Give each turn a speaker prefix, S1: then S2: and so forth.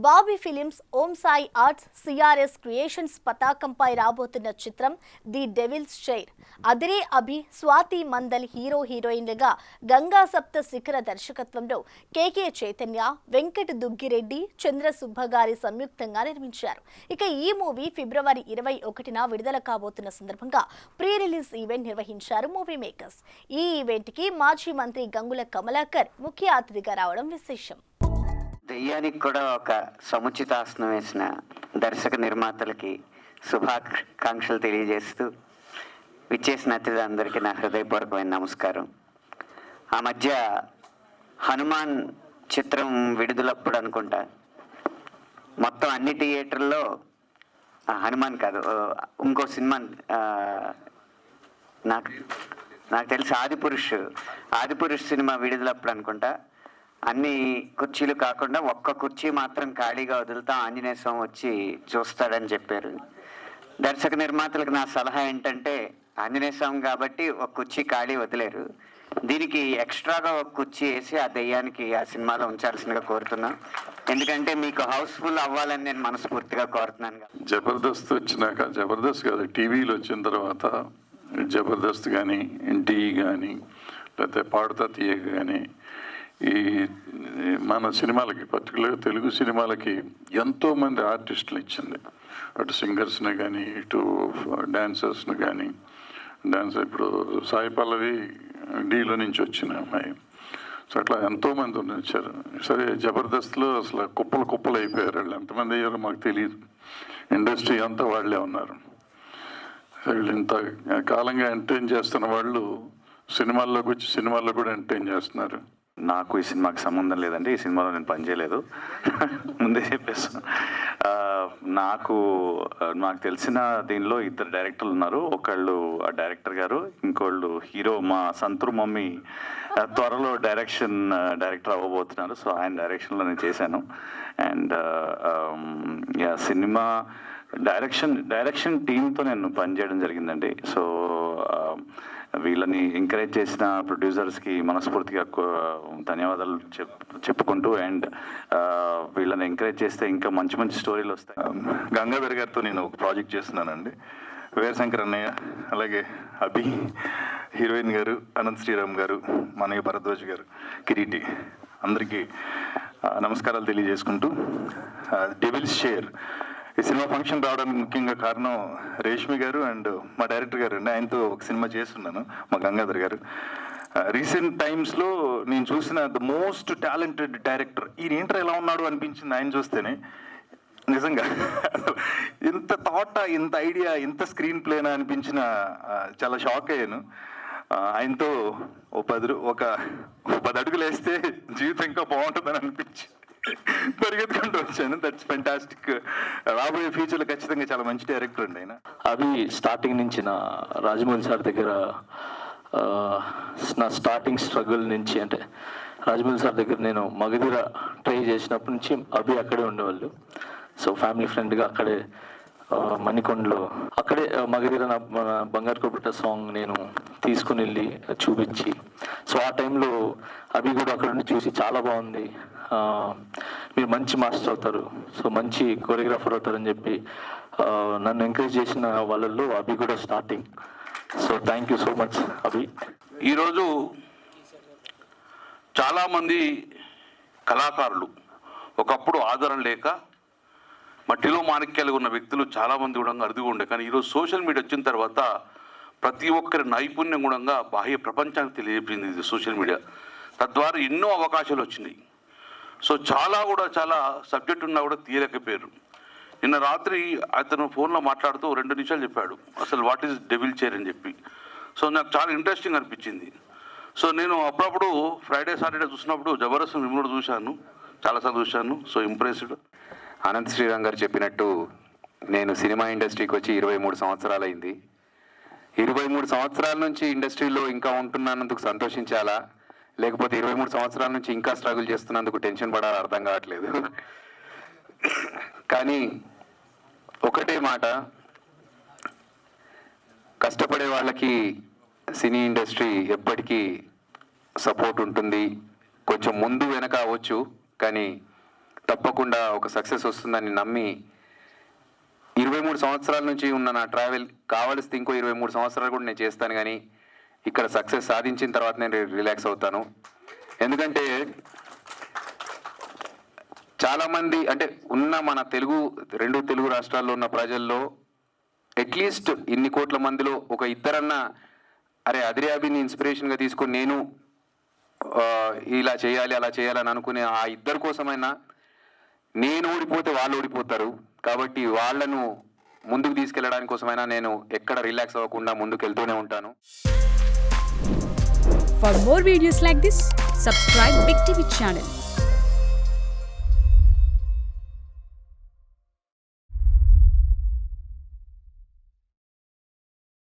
S1: Bobby films, Om Sai arts, CRS creations పతాకంపై రాబోతున్న చిత్రం the devils షెయిర్. Adhire Abhi, Swathi Mandal hero హీరోయిన్లుగా గంగా సప్త శిఖర దర్శకత్వంలో కేకే చైతన్య, వెంకట్ దుగ్గిరెడ్డి, చంద్ర సుబ్బగారి సంయుక్తంగా నిర్మించారు. ఇక ఈ మూవీ ఫిబ్రవరి 21న విడుదల కాబోతున్న సందర్భంగా ప్రీ రిలీజ్ ఈవెంట్ నిర్వహించారు మూవీ మేకర్స్. ఈ ఈవెంట్ కి మాజీ మంత్రి గంగుల కమలాకర్ ముఖ్య అతిథిగా రావడం విశేషం.
S2: దెయ్యానికి కూడా ఒక సముచితాసనం వేసిన దర్శక నిర్మాతలకి శుభాకాంక్షలు తెలియజేస్తూ విచ్చేసిన అతిథులందరికీ నా హృదయపూర్వకమైన నమస్కారం. ఆ మధ్య హనుమాన్ చిత్రం విడుదలప్పుడు అనుకుంటా మొత్తం అన్ని థియేటర్లో హనుమాన్ కాదు ఇంకో సినిమా నాకు తెలిసి ఆదిపురుష్ సినిమా విడుదలప్పుడు అనుకుంటా అన్ని కుర్చీలు కాకుండా ఒక్క కుర్చీ మాత్రం ఖాళీగా వదులుతా ఆంజనేయ స్వామి వచ్చి చూస్తాడని చెప్పారు. దర్శక నిర్మాతలకు నా సలహా ఏంటంటే ఆంజనేయ స్వామి కాబట్టి ఒక కుర్చీ ఖాళీ వదిలేరు, దీనికి ఎక్స్ట్రాగా ఒక కుర్చీ వేసి ఆ దెయ్యానికి ఆ సినిమాలో ఉంచాల్సిందిగా కోరుతున్నాను. ఎందుకంటే మీకు హౌస్ఫుల్ అవ్వాలని నేను మనస్ఫూర్తిగా కోరుతున్నాను.
S3: జబర్దస్త్ వచ్చినాక, జబర్దస్త్ కాదు టీవీలో వచ్చిన తర్వాత జబర్దస్త్ కానీ ఎన్టీవీ కానీ లేకపోతే పాడుతా తీయ కానీ ఈ మన సినిమాలకి పర్టికులర్గా తెలుగు సినిమాలకి ఎంతోమంది ఆర్టిస్టులు ఇచ్చింది. అటు సింగర్స్ని కానీ ఇటు డాన్సర్స్ని కానీ. ఇప్పుడు సాయి పల్లవి డీలో నుంచి వచ్చిన అమ్మాయి. సో అట్లా ఎంతోమంది వచ్చారు. సరే జబర్దస్త్లో అసలు కుప్పలు అయిపోయారు. వాళ్ళు ఎంతమంది అయ్యారో మాకు తెలియదు. ఇండస్ట్రీ అంతా వాళ్ళే ఉన్నారు. వీళ్ళు ఇంత కాలంగా ఎంటర్టైన్ చేస్తున్న వాళ్ళు సినిమాల్లోకి వచ్చి సినిమాల్లో కూడా ఎంటర్టైన్ చేస్తున్నారు.
S4: నాకు ఈ సినిమాకి సంబంధం లేదండి, ఈ సినిమాలో నేను పనిచేయలేదు, ముందే చెప్పేస్తాను. నాకు తెలిసిన దీనిలో ఇద్దరు డైరెక్టర్లు ఉన్నారు. ఒకళ్ళు ఆ డైరెక్టర్ గారు, ఇంకోళ్ళు హీరో మా సంతూర్ మమ్మీ త్వరలో డైరెక్టర్ అవ్వబోతున్నారు. సో ఆయన డైరెక్షన్లో నేను చేశాను. అండ్ సినిమా డైరెక్షన్ టీంతో నేను పనిచేయడం జరిగిందండి. సో వీళ్ళని ఎంకరేజ్ చేసిన ప్రొడ్యూసర్స్కి మనస్ఫూర్తిగా ధన్యవాదాలు చెప్పుకుంటూ, అండ్ వీళ్ళని ఎంకరేజ్ చేస్తే ఇంకా మంచి స్టోరీలు వస్తాయి.
S5: గంగాధర్ గారితో నేను ఒక ప్రాజెక్ట్ చేస్తున్నానండి. వీరశంకర్ అన్నయ్య, అలాగే అభి హీరోయిన్ గారు, అనంత్ శ్రీరామ్ గారు, మనయ్య భరద్వాజ్ గారు, కిరీటి, అందరికీ నమస్కారాలు తెలియజేసుకుంటూ, డెవిల్స్ షెయిర్ ఈ సినిమా ఫంక్షన్ రావడానికి ముఖ్యంగా కారణం రేష్మి గారు అండ్ మా డైరెక్టర్ గారు అండి. ఆయనతో ఒక సినిమా చేస్తున్నాను, మా గంగాధర్ గారు. రీసెంట్ టైమ్స్లో నేను చూసిన ద మోస్ట్ టాలెంటెడ్ డైరెక్టర్. ఈయన ఏంటర్ ఎలా ఉన్నాడు అనిపించింది ఆయన చూస్తేనే. నిజంగా ఇంత థాట్, ఇంత ఐడియా, ఇంత స్క్రీన్ ప్లేనా అనిపించిన చాలా షాక్ అయ్యాను. ఆయనతో ఒక 10 అడుగులు వేస్తే జీవితం ఇంకా బాగుంటుందని అనిపించి పరిగెత్తుకుంటూ వచ్చాను. That's fantastic. రాబోయే ఫ్యూచర్లో ఖచ్చితంగా చాలా మంచి డైరెక్టర్ అండి ఆయన.
S6: అవి స్టార్టింగ్ నుంచి నా రాజమౌళి సార్ దగ్గర నా స్టార్టింగ్ స్ట్రగుల్ నుంచి, అంటే రాజమౌళి సార్ దగ్గర నేను మగధీర ట్రై చేసినప్పటి నుంచి అభి అక్కడే ఉండేవాళ్ళు. సో ఫ్యామిలీ ఫ్రెండ్గా అక్కడే మణికొండలో అక్కడే మగధీర మన బంగారు కొబ్బట సాంగ్ నేను తీసుకుని వెళ్ళి చూపించి, సో ఆ టైంలో అభి కూడా అక్కడ నుండి చూసి చాలా బాగుంది, మీరు మంచి మాస్టర్ అవుతారు, సో మంచి కొరియోగ్రాఫర్ అవుతారని చెప్పి నన్ను ఎంకరేజ్ చేసిన వాళ్ళల్లో అభి కూడా starting. So thank you so much Abhi.
S7: ఈరోజు చాలామంది కళాకారులు ఒకప్పుడు ఆదరణ లేక మట్టిలో మాణిక్యాలు ఉన్న వ్యక్తులు చాలామంది కూడా అరుదుగా ఉండే, కానీ ఈరోజు సోషల్ మీడియా వచ్చిన తర్వాత ప్రతి ఒక్కరి నైపుణ్యం కూడా బాహ్య ప్రపంచానికి తెలియజేసింది ఇది సోషల్ మీడియా. తద్వారా ఎన్నో అవకాశాలు వచ్చినాయి. సో చాలా సబ్జెక్ట్ ఉన్నా కూడా తీయలేకపోయారు. నిన్న రాత్రి అతను ఫోన్లో మాట్లాడుతూ 2 నిమిషాలు చెప్పాడు అసలు వాట్ ఈజ్ డెవిల్ చైర్ అని చెప్పి. సో నాకు చాలా ఇంట్రెస్టింగ్ అనిపించింది. సో నేను అప్పుడప్పుడు ఫ్రైడే సాటర్డే చూసినప్పుడు జబర్దస్త్ మిమ్మల్ని చూశాను, చాలాసార్లు చూశాను. So impressed.
S2: అనంత్ శ్రీరామ్ గారు చెప్పినట్టు నేను సినిమా ఇండస్ట్రీకి వచ్చి 23 సంవత్సరాలు అయింది. 23 సంవత్సరాల నుంచి ఇండస్ట్రీలో ఇంకా ఉంటున్నందుకు సంతోషించాలా, లేకపోతే 23 సంవత్సరాల నుంచి ఇంకా స్ట్రగుల్ చేస్తున్నందుకు టెన్షన్ పడాలి అర్థం కావట్లేదు. కానీ ఒకటే మాట, కష్టపడే వాళ్ళకి సినీ ఇండస్ట్రీ ఎప్పటికీ సపోర్ట్ ఉంటుంది. కొంచెం ముందు వెనక అవ్వచ్చు, కానీ
S8: తప్పకుండా ఒక సక్సెస్ వస్తుందని నమ్మి 23 సంవత్సరాల నుంచి ఉన్న నా ట్రావెల్ కావలిస్తే ఇంకో 23 సంవత్సరాలు కూడా నేను చేస్తాను, కానీ ఇక్కడ సక్సెస్ సాధించిన తర్వాత నేను రిలాక్స్ అవుతాను. ఎందుకంటే చాలామంది అంటే ఉన్న మన రెండు తెలుగు రాష్ట్రాల్లో ఉన్న ప్రజల్లో అట్లీస్ట్ ఇన్ని కోట్ల మందిలో ఒక ఇద్దరన్నా అరే అదిరే అభిని ఇన్స్పిరేషన్గా తీసుకొని నేను ఇలా చేయాలి అలా చేయాలని అనుకునే ఆ ఇద్దరి కోసమైనా నేను ఓడిపోతే వాళ్ళు ఓడిపోతారు. కాబట్టి వాళ్ళను ముందుకు తీసుకెళ్ళడానికి కోసమైనా నేను ఎక్కడ రిలాక్స్ అవ్వకుండా ముందుకు వెళ్తూనే ఉంటాను.
S9: For more videos like this, subscribe Big TV channel.